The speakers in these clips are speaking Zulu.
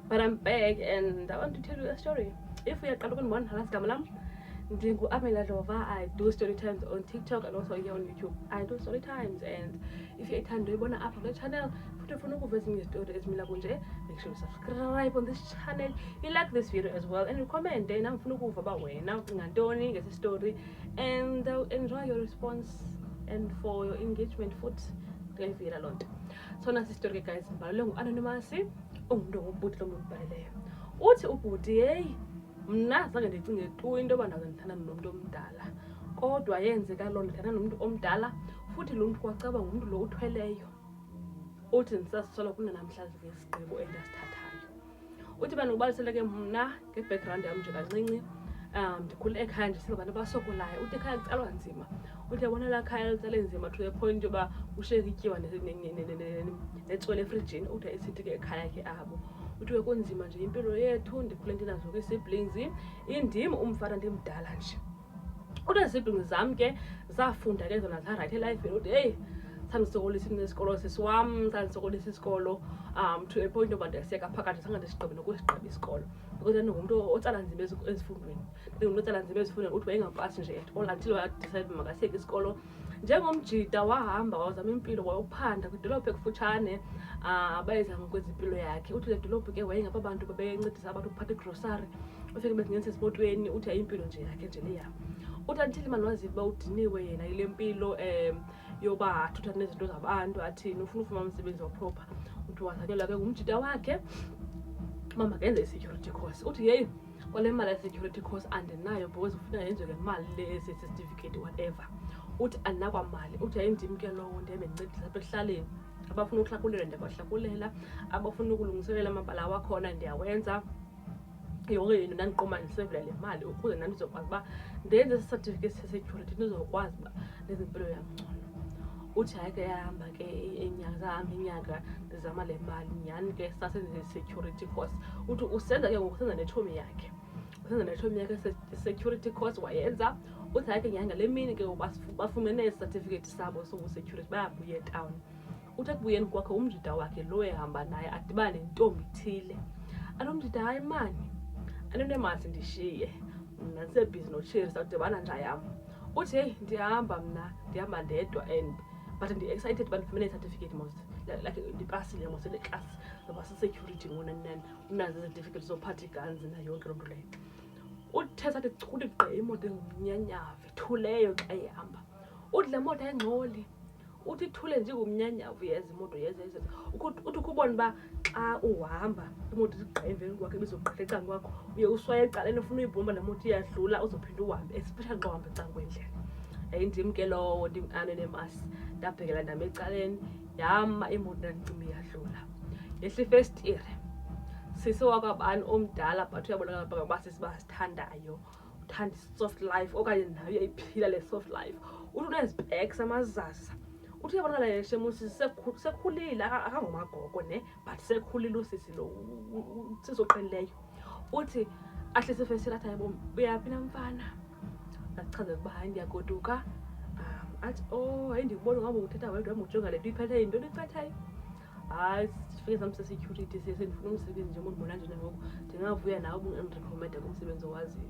But I'm back and I want to tell you a story. If we are talking one halas gamalam, Amela Dova, I do story times on TikTok and also here on YouTube. I do story times, and if you're a you wanna upload the channel, put a phone over your story as Mila Gunje. Make sure you subscribe on this channel. You like this video as well, and you comment. Then I'm gonna go about way now. Don't get a story, and they'll enjoy your response and for your engagement foot. A lot. So nasi story guys, balong anonymous. Umuntu ngobhuti lombhaleyo. Uthi ubhuti hey mna zange ndicinge tu into yoba ndazandithanda nomuntu omdala. Kodwa yenzeka loo ndithanda nomuntu omdala futhi lo muntu kwacaba ngumuntu lo uthweleyo. Uthi ndisazisola kuna namhlanje ngesigqibo endasithathayo. Uthi banokubalisela ke mna nge-background yam nje kancinci. Ndikhule ekhaya nje singabantu abasokolayo. Uthi ekhaya kucalwa nzima. Uthi yabona la khaya licale nzima to the point yoba ushiyeka ityiwa netswele efrijini. Uthi isithi ke ekhaya ke abo. Uthi kunzima nje impilo yethu ndikhule ndinazo ke siblings indim umfana ndimdala nje. Uthi siblings zam ke zafunda ke zona za right life uthi hey sandisokolisa nesikolo sesiwam sandisokolisa isikolo to a point yoba ndiyasiyeka phakathi sange ndisigqibe nokusigqiba isikolo because ndingumuntu otsala nzima ezifundweni ndingumuntu otsala nzima ezifundweni uthi wayengapasi nje at all until wadecide makasiyeke isikolo njengomjida wahamba wazama impilo wayophanda kwidolophu ekufutshane bayezama kwezi impilo yakhe. Uthi le dolophu ke wayengapha abantu babencedisa abantu ukuphatha igrosari ufike bezingenisa esipotweni uthi ayimpilo nje yakhe nje leya. Uthi until manje waziva uba udiniwe yena yile mpilo yoba athutha nezinto zabantu athini ufuna ufuma umsebenzi waproper. Uthi wazanyelwa ke ngumjida wakhe mama kenze i-security course. Uthi hey kwale mali ye-security course andinayo because ufuna yenziwe ngemali le-certificate whatever. Uthi andinakwamali. Uthi ayindim ke lowo ndihambe ndincedisa apha ekuhlaleni abafuna ukuhlakulela ndiyabahlakulela abafuna ukulungiselela amabala wakhona ndiyawenza yonke into ndandiqoma ndisevela le mali ukuze ndandizokwazi uba ndenze esi-certificate se-security ndizokwazi uba nezimpilo yam ngcono. Uthi hayi ke yahamba ke inyanga ndizama le mali nyhani ke sasenze i-security course. Uthi usenza ke ngoku usenza netshomi yakhe security course wayenza. Uthi hayi ke nyhani ngale mini ke bafumene esi-certificate sabo sobu-security bayabuya etown. Uthi ekubuyeni kwakhe umjida wakhe lo ehamba naye adibane nentombi ithile. Anomjida hayi mani anonemasi ndishiye mna ndisebhizi nosheri sawudibana nja yam. Uthi hey ndihamba ndedwa and but ndi-excited uba ndifumene i-certificate mos like ndipasile mos le class zoba se-security ngona nani unazo ii-certificate zophatha iguns nayo yonke loo nto leyo. Uthe sathi uthi gqe imoto engumnyanyavu ithuleyo xa ihamba. Uthi le moto ayingxoli. Uthi ithule nje ngumnyanyavu yezi imoto yezi uthi ukubona uba xa uhamba imoto igqe emveni kwakhe bizogqitha ecangwa kwakho uye uswaye ecaleni ufuna uyibhomba le moto iyadlula uzophinda uhambe especially xa uhamba ecangwendlela. Yayindim ke lowo ndim-anonymous ndabhekela ndam ecaleni yama imoto ndandicimba iyadlula yehla ifestire sisi wakwabani omdala but uyabonakala phaa ngoba sisi basithandayo uthanda i-soft life okanye nayo uyayiphila le soft life. Uthi unezibheks amazaza. Uthi uyabonakala yeshe musisi sekhulile akangomagogo ne but sekhulile usisi lo sisoqinileyo. Uthi ahlise ifestire athi hayibo uyaphi namfana ndachaza ukuba hayi ndiyagoduka. Athi oh hayi ndikubona ngaba uthetha wedwa ujonga le nto iphethe yintoni iphetheyo. Hayi sifike sam se-security sendifuna umsebenzi nje mondibona nje nangoku ndingavuya nawe ubundirekhomenda kumsebenzi owaziyo.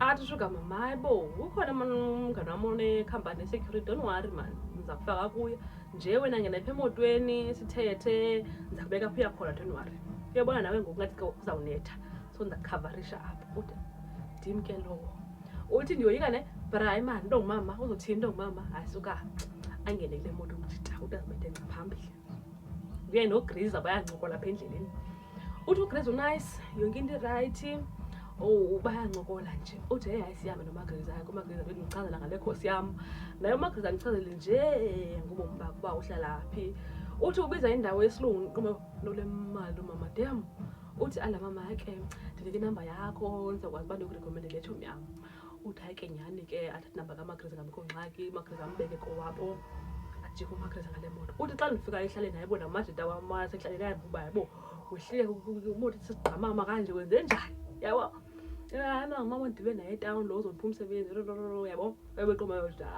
Athi shuga mama hayibo ukhona umngane wam onekhampani ye-security don't worry man ndiza kufaka kuyo nje wena ngena apha emotweni sithethe ndiza kubeka apho uyakhona don't worry. Uyabona nawe ngoku ngathi kuzawunetha so ndiza kukhavarisha apho. Uthi ndim ke lowo. Uthi ndiyoyika ne but hayi mani ntongumama uzothini ntongumama hayi suka angene kule moto umjida uthi azibethe ngaphambili. Uye nogriza bayancokola apha endleleni. Uthi ugriza unice yonke into irayithi bayancokola nje. Uthi hey hayi sihambe nomagriza yakho umagriza bendichazela ngale khosi yam naye umagriza ndichazele nje ngobomi bakho uba uhlala phi. Uthi ubiza indawo yesilungu uqome nole mali umama dem. Uthi ala mama ke ndinike inamba yakho ndizokwazi uba ndikurekhomendele etshomi yam. Uthi hayi ke nyhani ke athathe inamba kamagriza ngabikho ngxaki umagriza ambeke kowabo ajike umagriza ngale moto. Uthi xa ndifika ehlaleni hayibo namajita wam asekuhlaleni ayabuba hayibo wehlile umoto sigqamama kanje wenze njani yabo. Mama ndibe naye etown lo uzopha umsebenzi yabo babeqoma yodwa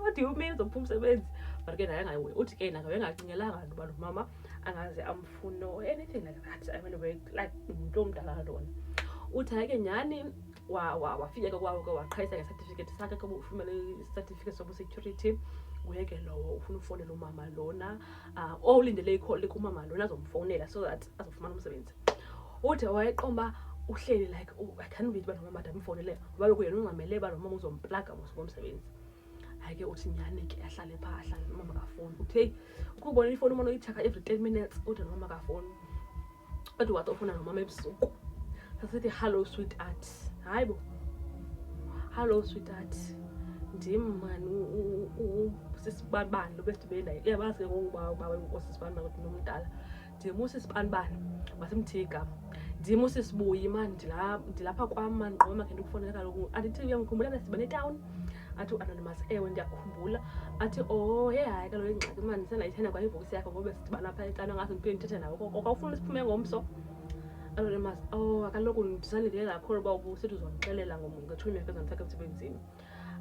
what do you mean uzopha umsebenzi but ke naye ngayiwe. Uthi ke nanga bengacingelanga nto uba lo mama angaze amfune or anything like that. I mean, like umuntu omdala lona. Uthi hayi ke nyhani wafika ke kwawo ke waqhayisa nge-certificate sakhe ke ufumele i-certificate sobu-security. Uyeke lowo ufuna ufonela umama lona olindele ikholi kumama lona azomfonela so that azofumana umsebenzi. Uthi wayeqomba uhleli like I can't wait bana mama ndamfonele ngoba lokho yena ungamele bana mama uzomplaga ngomsebenzi. Hayi ke uthi nyhani ke ahlale phahla mama kafoni. Uthi hey ukubona ifoni umama uyichaka every 10 minutes uthi mama kafoni. Uthi wathi ufuna nomama ebusuku. Sasithi hello sweetheart. Hayibo. Hello sweetheart. Ndim man sisibanibani lo besibela yabazi ngokuba unkosisibanibani ukuthi nomdala ndim usisibanibani wasimthi igama ndim usisibuyi man ndilapha kwam man ngqoma ke ndikufonela kaloku andithi uyangikhumbula sibane town athi anonymous ewe ndiyakhumbula athi oh hey hayi kaloku ingxaki man senayithena kwa ivoice yakho ngoba sidibana pha ecala ngathi ndiphinde ndithethe nawe koko ufuna siphume ngomso anonymous kaloku ndisalindele kakhulu uba ubusithi uzondixelela nge-20 minutes ndifike emsebenzini.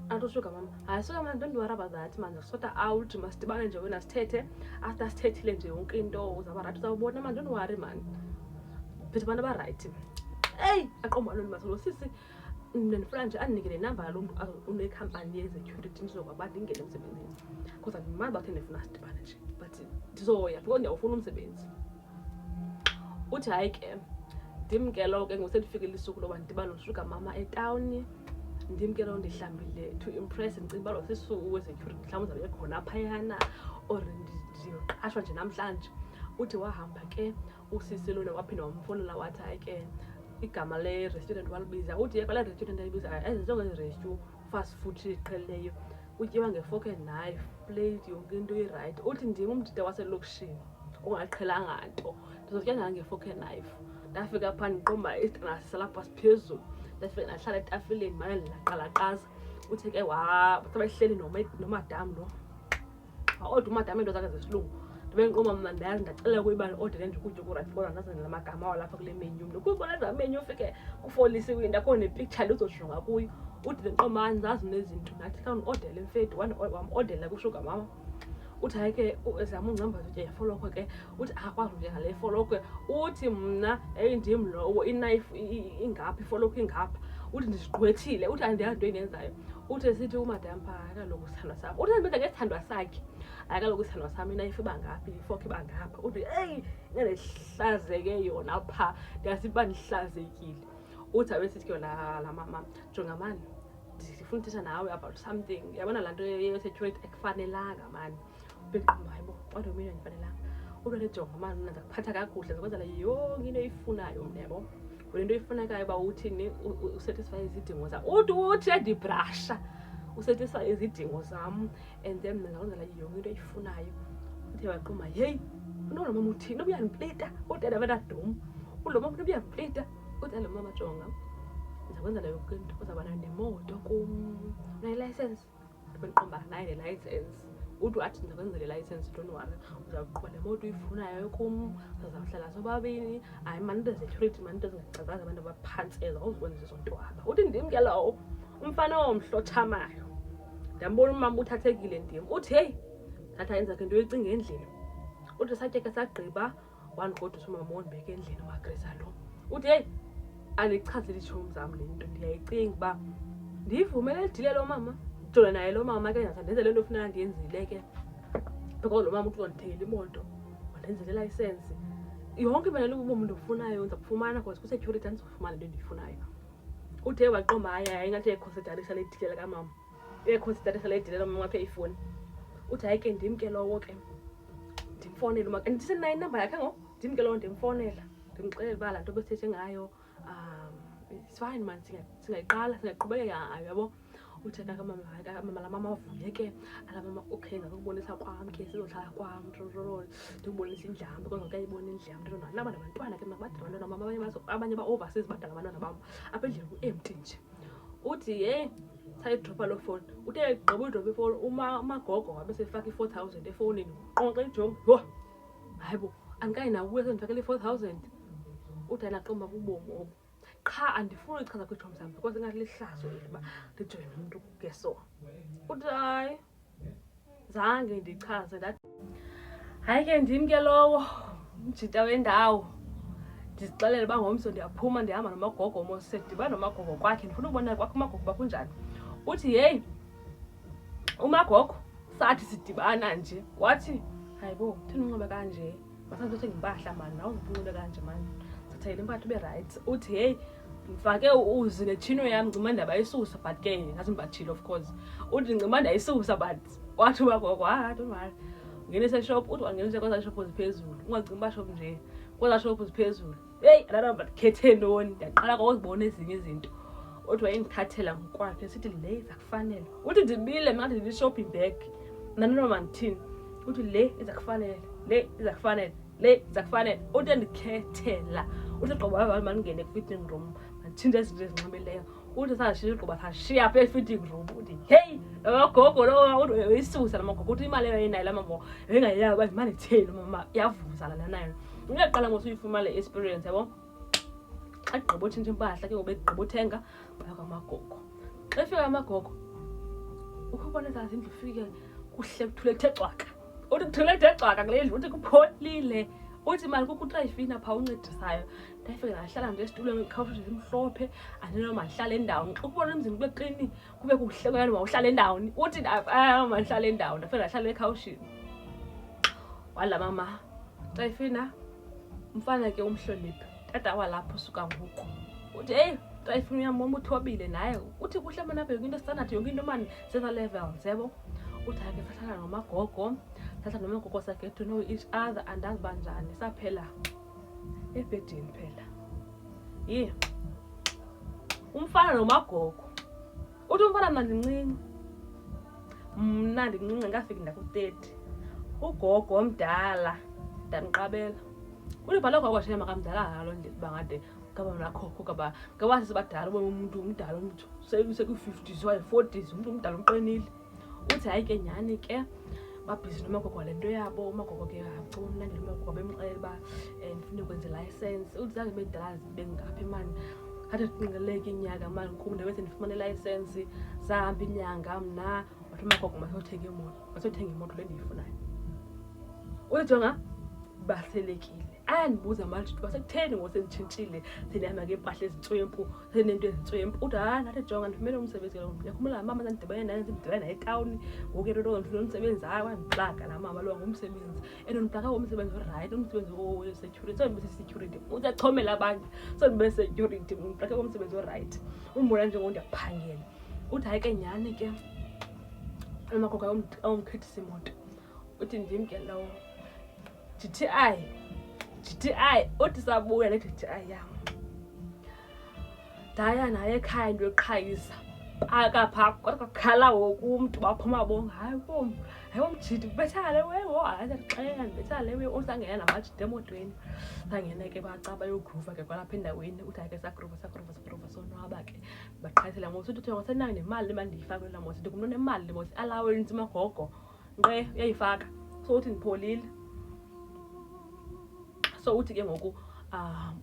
Antushuka mama hayi suka man don't worry about that man sort out masidibane nje wena sithethe after sithethile nje yonke into uzaba right uzawubona man don't worry man phethe abantu aba right hey aqomba anonymous lo sisi ndifuna nje andinike le number lo muntu unekhampani ye-security ndizokuba ndingene emsebenzini because andimali bathe ndifuna sidibane nje but ndizoya because ndiyawufuna umsebenzi. Uthi hayi ke ndimkelo ke ngosendifikile isuku loba ndidibane nosuka mama etawuni ndimkelo ndihlambile to impress ndicinga uba lo sisuku we-security mhlawumbi uzawuye khona phayana or ndiyoqashwa nje namhlanje. Uthi wahamba ke usisi lona waphinda wamfonela wathi hayi ke igama le-restaurant walibiza. Uthi kwala restaurant ayibiza ezinto ngezirestu fast food iqheleyo utyiwa nge-fork and knife plate yonke into irayithi. Uthi ndim umdide waselokishini ongaqhelanga nto ndizotya nge-fork and knife. Ndafika phaa ndiqomba isitrasi salapha siphezulu ndafika ndahlala etafileni mane ndilaqalaqaza. Uthi ke sabehleli nomadam lo waodwa umadam into zakhe zesilungu ndibe ndiqomba mna ndayazi ndacela kuyibani odele nje ukutya okurayithi kodwa ndazenza la magama walapha kule menu mlo kuyibona za menu ufike kufolisiwe ndakho nepicture lizojonga kuyo. Uthi ndiqomba ndazi nezinto ndathi xa ndiodele mfethu wamodela kushuka mama. Uthi hayi ke zama ungihamba zotya yafolokwe ke uthi akwazi nje ngale folokwe. Uthi mna ndim lowo iknife ingapha ifolokwe ingapha. Uthi ndizigqwethile uthi andiyazi into endenzayo. Uthi sithi umadam phaa kaloku sithandwa sakho uthi ndibetha ngesithandwa sakhe hayi kaloku isithandwa sami iknife ibangapha ifork ibangapha. Uthi hey ngandihlazeke yona phaa ndiyasiba ndihlazekile. Uthi abesithi ke la mama jonga mani ndifuna uthetha nawe about something yabona laa nto ye-security ekufanelanga mani beqomba hayibo kodwa mina ndifanelanga. Uthi ndijonga mani mna ndakuphatha kakuhle ndikwenzela yonke into oyifunayo mna yabo wena into oyifunekayo uba uthini usatisfy izidingo zam. Uthi endibrasha usatisfy izidingo zam and then mna ndakwenzela yonke into oyifunayo. Uthe waqomba heyi unola mama uthini ubuyandiplita uthi ndabetadum ulo mama ubuyandiplita uthi alo mama jonga ndizakwenzela yonke into uzawuba nemoto kum unelicense ndibe ndiqomba naye nelicense. Uthi athi ndizakwenzela ilicense don't worry uzawuqhuba le moto uyifunayo kum sizawuhlala sobabini hayi mani into security mani into ezingacacaza abantu abaphantseza uzikwenza izo nto apha. Uthi ndim ke lowo umfana omhlothamayo ndambona umama uthathekile ndim. Uthi heyi thatha yenza ke into oyicinga endlini. Uthi satye ke sagqiba wandigodisa umama wondibeka endlini wagrisa lo. Uthi heyi andichazeli itshomi zam le nto ndiyayicinga uba ndiyivumele edile lo mama jola naye lo mama ke ndenze le nto ofuneka ndiyenzile ke because lo mama uthi uzondithengela imoto wandenzela ilicense yonke imali ubomi ndifunayo ndiza kufumana because kwi-security andizofumana into endiyifunayo. Uthe waqomba hayi ingathi iyakhonsidarisa le dile likamama iyakhonsidarisa le dile lomama apha ifoni. Uthi hayi ke ndim ke lowo ke ndimfonela uma ndisenayo inamba yakhe ngo ndim ke lowo ndimfonela ndimxelela uba laa nto besithethe ngayo it's fine man singayiqala singaqhubekeka ngayo yabo. Uthi kamama la mama avuye ke ala mama okay ngakubonisa kwam ke sizohlala kwam ndikubonisa indlambe kodwa akayibona indlambe ntona naba nabantwana ke mabadala abantwana mama abanye ba-overseas badala abantwana bam apha endlini ku-empty nje. Uthi heyi sayidropha loo fowuni. Uthi egqiba uyidropha ifowuni umagogo wabe sefaka i-4,000 efowunini qonxe ijongo yho hayibo andikayinakubuya sendifakele i-4,000. Uthi anaqomba bubomi obu qha andifuni uyichaza kwiitshomi zam because ingathi lihlazo eli uba ndijoyine umntu ngeso. Uthi hayi zange ndichaze ndathi hayi ke ndim ke lowo umjita wendawo ndizixelele uba ngomso ndiyaphuma ndihamba nomagogo mosedibana nomagogo kwakhe ndifuna ukubona kwakho umagogo uba kunjani. Uthi yeyi umagogo sathi sidibana nje wathi hayibo thina unxibe kanje masanze uthenga impahla mani nawe unxibe kanje mani sathayile impahla ube right. Uthi heyi ndifake uzi netshino yam ngcima ndiyayisusa but ke ngathi ndibathile of course. Uthi ngcima ndiyayisusa but wathi umagogo don't worry ungenise shop. Uthi wangenise kweza shop ziphezulu ungagcina uba shop nje kweza shop ziphezulu. Heyi alaba ndikhethe ntoni ndiyaqala kokuzibona ezinye izinto. Uthi wayendithathela ngokwakhe sithi le iza kufanele. Uthi ndibile mna ndithi shopping bag nanoma ndithini. Uthi le iza kufanele le iza kufanele le iza kufanele. Uthi ndikhethela. Uthi qoba abantu mandingene ku-fitting room manditshinte izinto ezinxibileyo. Uthi sashiya qoba sashiya apha e-fitting room. Uthi heyi amagogo lo uthi uyisusa namagogo. Uthi imali eyinayo la mama engayazi uba imali itheni mama iyavuza lana nayo. Ngiyaqala ngosuyifuma le experience yabo. Agqiba utshintsha impahla ke ngoba egqiba uthenga baya kwamagogo. Xa efika amagogo ukubona zazi indlu ufike kuhle kuthule kuthe cwaka. Uthi kuthule kuthe cwaka kule ndlu. Uthi kupholile. Uthi mali kukho utrayifina phaa uncedisayo. Ndayifika ndahlala nje esitulweni ikhawushi zimhlophe andinoma ndihlala endawoni. Xa ukubona emzini kube klini kube kuhle kwena mawuhlala endawoni. Uthi mandihlala endawoni ndafika ndahlala ekhawushini. Wala mama trayifina umfana ke umhloniphi tata walapho usuka ngoku. Uthi heyi trayifina uyamoma uthobile naye. Uthi kuhle mana apha into standard yonke into mani seza levels yebo. Uthi ake sahlala nomagogo sahlala nomagogo sakhe to know each other andazi banjani saphela ebhedini phela. Umfana nomagogo. Uthi umfana mna ndincinci ngafika ndaku-30. Ugogo omdala ndamqabela. Uthi bhala gogo shema kamdala ngalo nje bangade ngaba nakhokho ngaba sibadala ube umuntu umdala umuntu seku-50s waye 40s umuntu umdala umqinile. Uthi hayi ke nyani ke babhizi nomagogo lento yabo. Umagogo ke acuma umnandi nomagogo bemxelela uba ndifuna ukwenza license. Uthi zange bedala bengaphi mani kade kuqingeleke inyanga mani kum ndabese ndifumane license zahamba inyanga mna wathi umagogo masothenga imoto le ndiyifunayo. Uthi jonga baselekile andibuza manje basekutheni ngosenditshintshile sendihamba ngempahla ezintswempu senento ezintswempu. Uthi nathi jonga ndifumene umsebenzi lo ndiyakhumbula mama sandidibane naye ndidibane naye etawuni ngoku into ndifuna umsebenzi wandiplaka la mama lo ngumsebenzi and ndiplaka umsebenzi oright umsebenzi we-security so ndibe security. Uthi achomela abantu so ndibe security ndiplaka umsebenzi oright umbona njengoku ndiyaphangela. Uthi hayi ke nyani ke umagogo awumkhethisa imoto. Uthi ndim ke lawo GTI uthi sabuya ne-GTI yam ndaya naye ekhaya into yoqhayisa akapha kwakhala woku umntu baphuma bonga hayi mjidi kubethale wewo ayaxela ndibethale we usangena namajidi emotweni sangena ke bacaba yogruva ke kwalapha endaweni. Uthi ake sagruva sonwaba ke baqhayisela ngosu uthi ngosenayo nemali mandiyifake la mosi ndikumntu nemali mosi allowance magogo ngqe uyayifaka. So uthi ndipholile. So uthi ke ngoku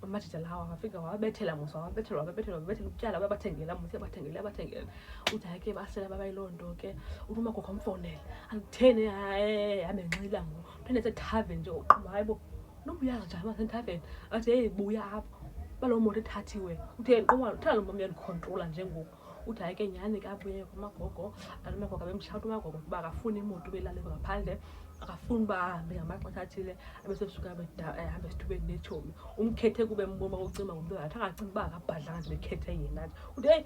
amajita lawa wafika wabethela utyala babathengela abathengela. Uthi hayi ke basela babayiloo nto ke. Uthi umagogo amfowunele anditheni amenxila ngoku uthene sethaveni nje uqhuba hayibo nobuyazi njani masenthaveni. Athi heyi buya apha baloo moto ethathiwe. Uthi uthanda nomama uyandikhontrola njengoku. Uthi hayi ke nyani ke abuye kumagogo umagogo abemshawuta umagogo uba akafuni imoto ubelale ngaphandle akafuni uba ahambe ngamaxesha athile abesesuka ahambe esithubeni netshomi. Umkhethe kube mboma ucima ngumntu athi angacinga uba akabhadlanga nje bekhethe yena. Uthi heyi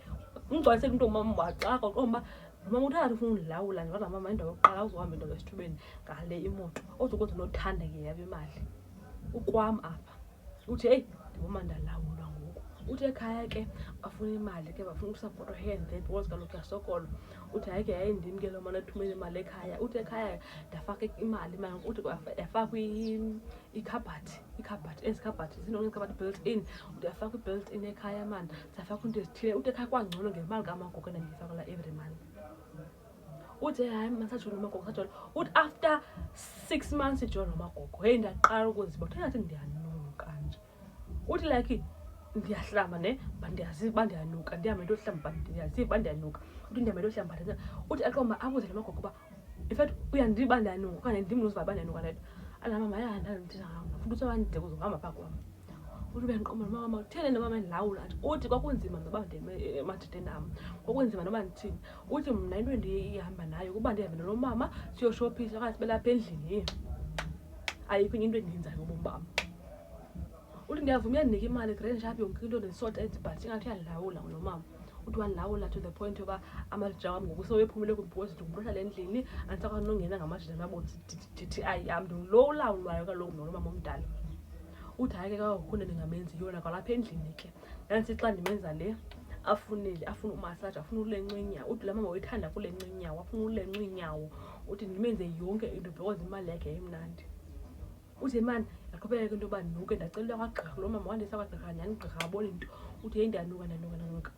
umgcwaliseke umntu umama waxaka qomba mama uthatha ufuna undilawula nje kodwa mama indawo yokuqala uzohamba indawo esithubeni ngale imoto ozokwenza nothanda ke yabo imali ukwam apha. Uthi heyi ndiboma ndalawulwa ngoku. Uthi ekhaya ke bafuna imali ke bafuna ukusapota hand that was kaloku yasokolo. Uthi hayi ke yayi ndim ke lo mane athumele imali ekhaya. Uthi ekhaya ndafaka imali manje. Uthi yafakwa ikhabhathi ezikhabhathi zinto ngekhabhathi built in. Uthi yafakwa i-built in ekhaya mani zafakwa into ezithile. Uthi ekhaya kwangcono ngemali kamagogo endandiyifakela every month. Uthi hayi masajona umagogo sajona. Uthi after 6 months ijona umagogo heyi ndaqala ukuziba uthi ngathi ndiyanuka nje. Uthi like ndiyahlamba ne bandiyazi bandiyanuka ndihambe ntohlamba ndiyazi bandiyanuka. Uthi ndihambe ntohlamba. Uthi aqomba abuze lamagogo uba in fact uyandiba ndiyanuka okanye ndim noziva bandiyanuka leto. Ala mama yahanda ndithi futhi usewandide kuzohamba phaa kwam. Uthi uyandiqomela mama uthele noma mandilawula athi uthi kwakunzima noba ndimathethe nam kwakunzima noba ndithini uthi mna into endihamba nayo kuba ndihambe nalo mama siyoshophisa okanye sibe lapha endlini ayikho enye into endiyenzayo ubomi bam. Uthi ndiyavuma uyandinika imali grand shop yonke into ndisota but ingathi uyandilawula ngulo mama. Uthi wandilawula to the point yoba amajija wam ngoku sewephumile because ndingumntu ohlala endlini andisakwazi nongena ngamajija amabonzi ndithi ayam ndilo ulawulwayo kaloku nalo mama omdala. Uthi hayi ke kakhulu ndingamenzi yona kwalapha endlini ke nansi xa ndimenza le afune umasaje afune ulenca inyawo. Uthi la mama uyithanda kulenca inyawo afune ulenca inyawo. Uthi ndimenze yonke into because imali yakhe yayimnandi. Uthi mani yaqhubeka into yoba ndinuke ndacela kwagqirha lo mama wandisa kwagqirha nyhani gqirha abona into uthi yeyi ndiyanuka.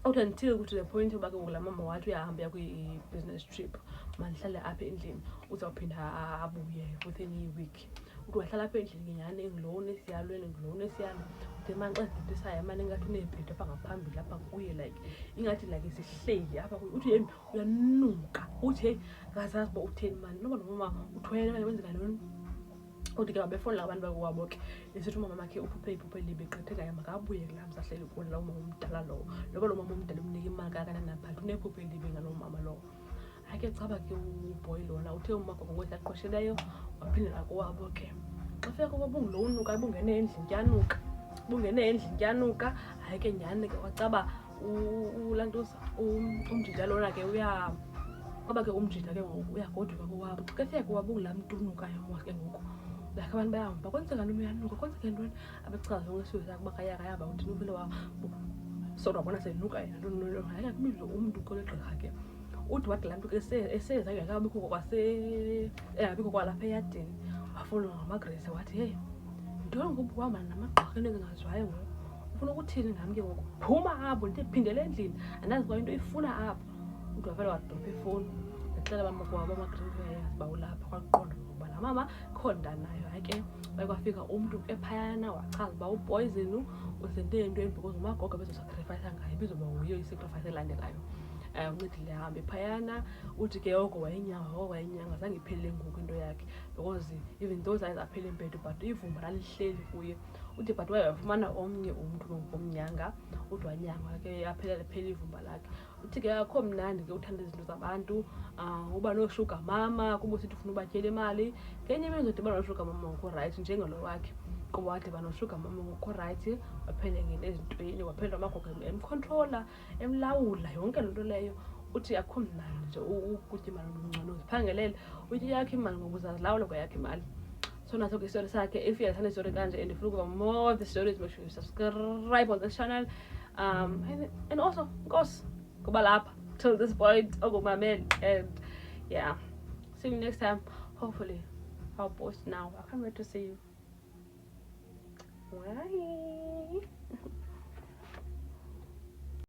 Uthi until to the point yoba ke ngoku la mama wathi uyahamba uya kwi-business trip mandihlale apha endlini uzawuphinda abuye within i-week. Uthi wahlala apha endlini nyhani engilowuni esiyalweni uthi mani xa ndidithisayo mani ingathi uneebhedi apha ngaphambili apha kuye like ingathi like sihleli apha kuye. Uthi yeyi uyanuka. Uthi heyi akazazi uba utheni mani noba nomama uthwele okanye wenzeka ntoni. Uthi ke wabefowunela abantu bakokwabo ke esithi umama wakhe uphuphe iphupho elibi egqithekayo makabuye kulaa mzi ahleli kuwo laa umama omdala lowo noba lo mama omdala umnika imali kakanani but unephupho elibi ngaloo mama lowo. Hayi ke caba ke uboy lona uthe umagogo ngoyisaqoshileyo waphindela kowabo ke xa fika koba bungulonuka bungene endlini kuyanuka. Hayi ke nyhani ke wacaba ulantuza umjija lona ke kwaba ke umjija ke ngoku uyagoduka kowabo. Xa fika kowabo bungulaa mntu unukayo ke ngoku like abantu bayahamba kwenzeka ntoni uyanuka kwenzeka ntoni abechaza yonke isizwe sakhe uba kayahamba uthini uvele sodwa wabona senuka yena ntoni. Hayi ke kubizwe umntu kule gqirha ke. Uthi wathi laa mntu ke eseza engabikho kwalapha eyadini wafowunelwa ngamagrese wathi heyi ntoni ngoku kuhamba namagqirha into engaziwayo ngoku ufuna ukuthini nam ke ngoku phuma apho ndiphindele endlini andazi kwa into ifuna apho. Uthi wavele wadropha ifowuni ndixela bamakwabo amagrese yayazi uba ulapha kwaqonda ukuba la mama khonda nayo. Hayi ke bakwafika umntu ephayana wachaza uba upoison usente entweni because umagogo bezosacrifice ngayo ibizoba nguyo isacrifice elandelayo. Uncedile ahambe phayana. Uthi ke oko wayenyanga zange iphelele ngoku into yakhe because even though zange zaphela impetho but ivumba lalihleli kuye. Uthi but wayefumana omnye umntu omnyanga uthi wanyanga ke phela ivumba lakhe. Uthi ke akho mnandi ke uthanda izinto zabantu uba noshuga mama kuba usithi ufuna ubatyela imali ngenye imini uzodibana noshuga mama ngokho rayithi njengalo wakhe kuba wadibana noshuga mama ngokho rayithi waphela ngena ezintweni waphela amagogo emcontrola emlawula yonke loo nto leyo. Uthi akho mnandi nje ukutya imali ngcono uziphangelele utya yakho imali ngoba uzazilawula kwayakho imali. So naso ke istori sakhe if uyathanda istori kanje and ifuna ukuba more of the stories make sure you subscribe on this channel and also nkosi kuba lapha till this point ogumameli and yeah, see you next time. Hopefully I'll post now. I can't wait to see you. Bye.